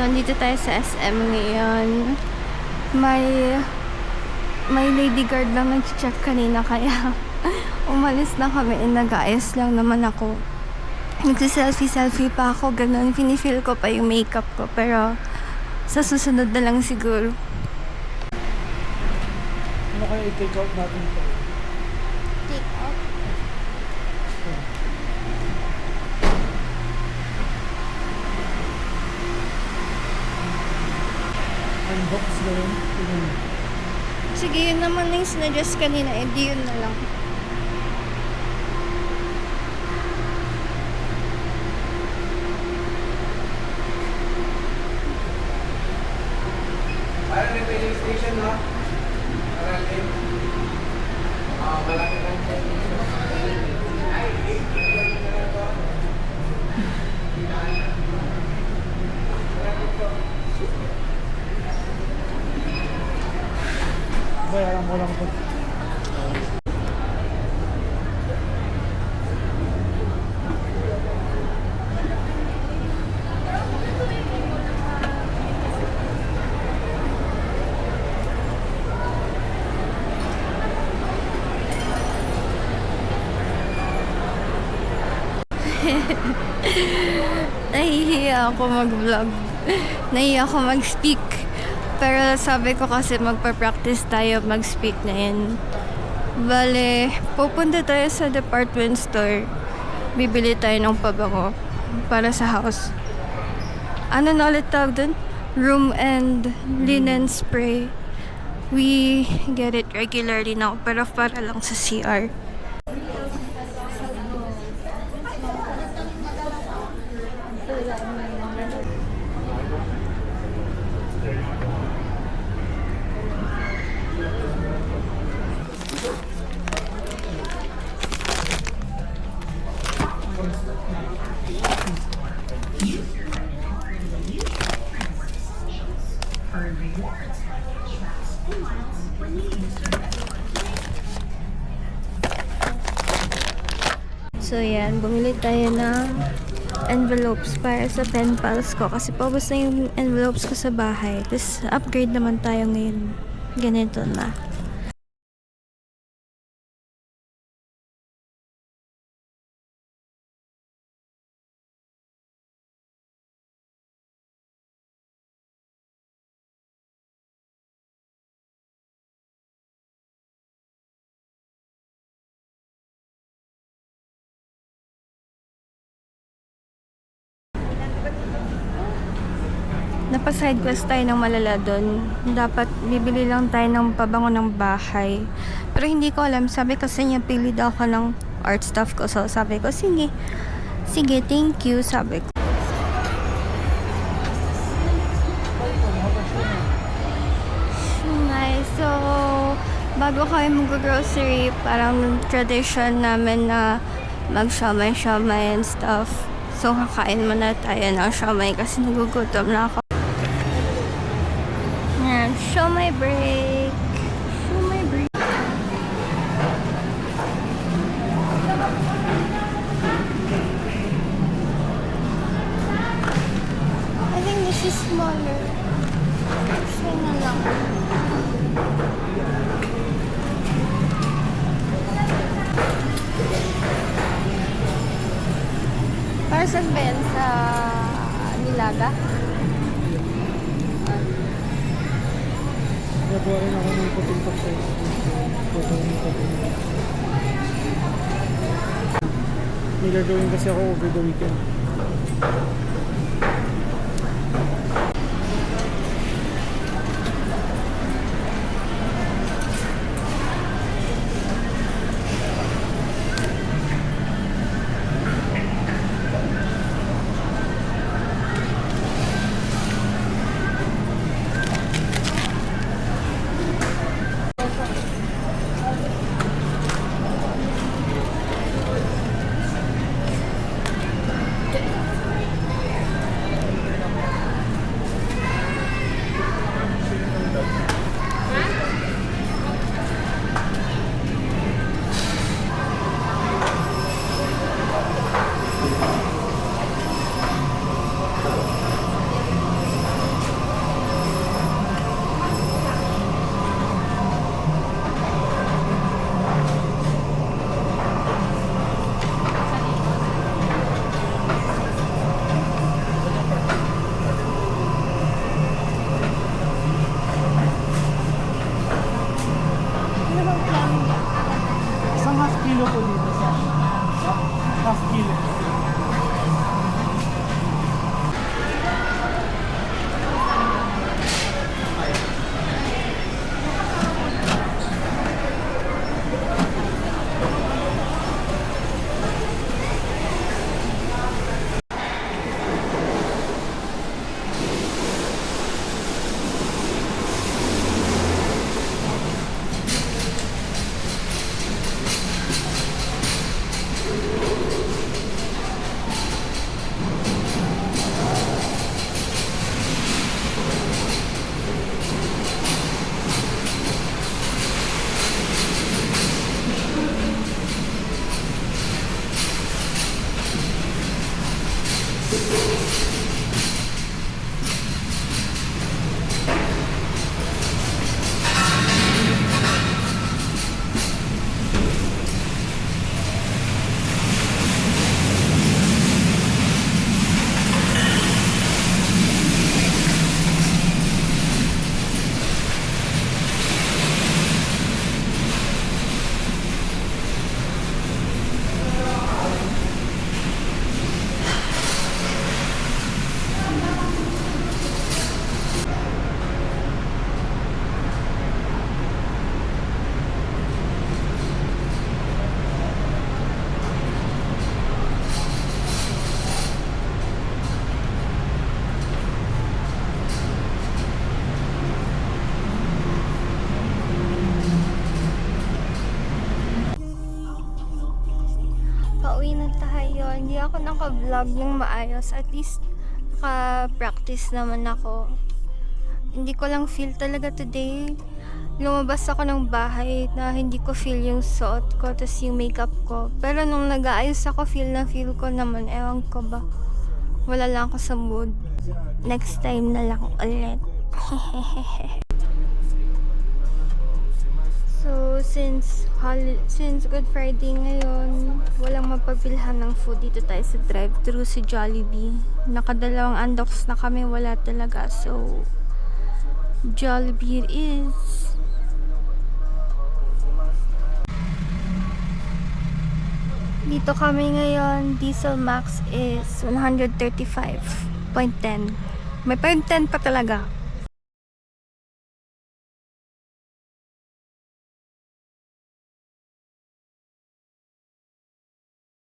nandito tayo sa SM ngayon. May lady guard lang nag-check kanina kaya umalis na kami. Nag-aayos lang naman ako. Nagsiselfie-selfie pa ako. Ganun. Finifeel ko pa yung makeup ko. Pero sa susunod na lang siguro. Ano kaya i-take out natin ito? Take out? Unbox na yun. Sige, yun naman yung sinadjust kanina. Di yun na lang. Parang repairing station, no? Parang malaki lang. Bayaran mo lang po. Nahihiya ako mag-vlog. Nahihiya ako mag-speak. Pero sabi ko kasi magpa-practice tayo mag-speak na yan. Bale, pupunta tayo sa department store. Bibili tayo ng pabango para sa house. Ano na ulit tawag dun? Room and linen spray. We get it regularly now, pero para lang sa CR. So yan, bumili tayo ng envelopes para sa pen pals ko kasi paubos na yung envelopes ko sa bahay. Tapos upgrade naman tayo ngayon. Ganito na. Napa-side quest tayo ng malala doon. Dapat bibili lang tayo ng pabango ng bahay. Pero hindi ko alam. Sabi kasi niya pili daw ako ng art stuff ko. So sabi ko, sige. Sige, thank you. Sabi ko. Nice. So, bago kami mag-grocery, parang tradition namin na mag-siomay and stuff. So, kakain muna tayo ng siomay kasi nagugutom na ako. Show my break. Show my break. I think this is smaller. Siya na lang. Para saan ba yan? Sa Nilaga? Nagawa rin ako ng puting pagkain. May gagawin kasi ako over the weekend. hindi ako naka-vlog ng maayos. At least, naka-practice naman ako. Hindi ko lang feel talaga today. Lumabas ako ng bahay na hindi ko feel yung suot ko, tas yung makeup ko. Pero nung nag-aayos ako, feel ko naman. Ewan ko ba. Wala lang ako sa mood. Next time na lang ulit. So, since Good Friday ngayon, walang mapagbilhan ng food dito tayo sa drive-thru sa Jollibee. Nakadalawang undocs na kami, wala talaga. So, Jollibee it is. Dito kami ngayon, diesel max is 135.10. May 0.10 pa talaga.